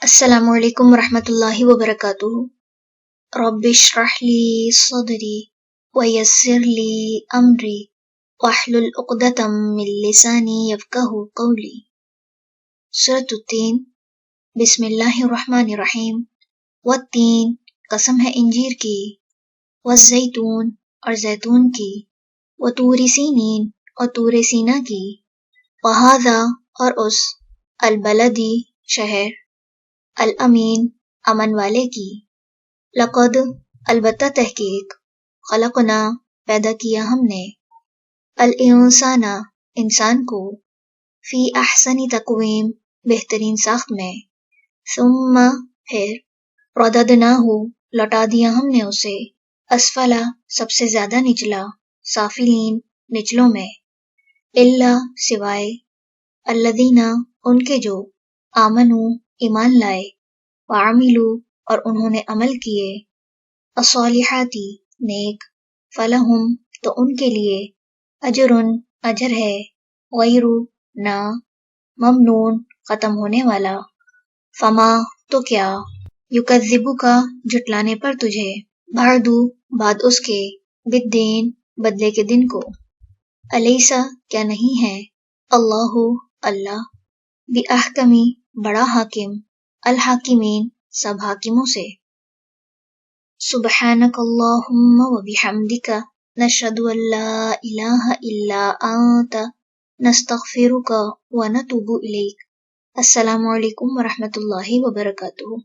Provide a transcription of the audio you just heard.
السلام علیکم ورحمۃ اللہ وبرکاتہ۔ رب اشرح لی صدری ویسر لی امری واحلل عقدۃ من لسانی یفقہوا قولی۔ سورۃ التین۔ بسم اللہ الرحمن الرحیم۔ والتین، قسم ہے انجیر کی، والزیتون، اور زیتون کی، وطور سینین، اور طور سینا کی، وہذا، اور اس، البلدی، شہر، الامین، امن والے کی، لقد، البتہ تحقیق، خلقنا، پیدا کیا ہم نے، الانسان، انسان کو، فی احسن تقویم، بہترین ساخت میں، ثم، پھر، رددناہ، لوٹا دیا ہم نے اسے، اسفلا، سب سے زیادہ نچلا، سافلین، نچلوں میں، الا، سوائے، الذین، ان کے جو، آمنو، ایمان لائے، وعملوا، اور انہوں نے عمل کیے، الصالحات، نیک، فلہم، تو ان کے لیے، اجر، اجر ہے، غیر، نہ، ممنون، ختم ہونے والا، فما، تو کیا، یکذبک، جھٹلانے پر تجھے، بعد، بعد اس کے، بالدین، بدلے کے دن کو، الیس، کیا نہیں ہے، اللہ، اللہ، باحکم، بڑا حاکم، الحاکمین، سب حاکموں سے، سبحانک اللہم وبحمدک، نشہد ان لا الہ الا انت، نستغفرک ونتوب الیک۔ السلام علیکم ورحمۃ اللہ وبرکاتہ۔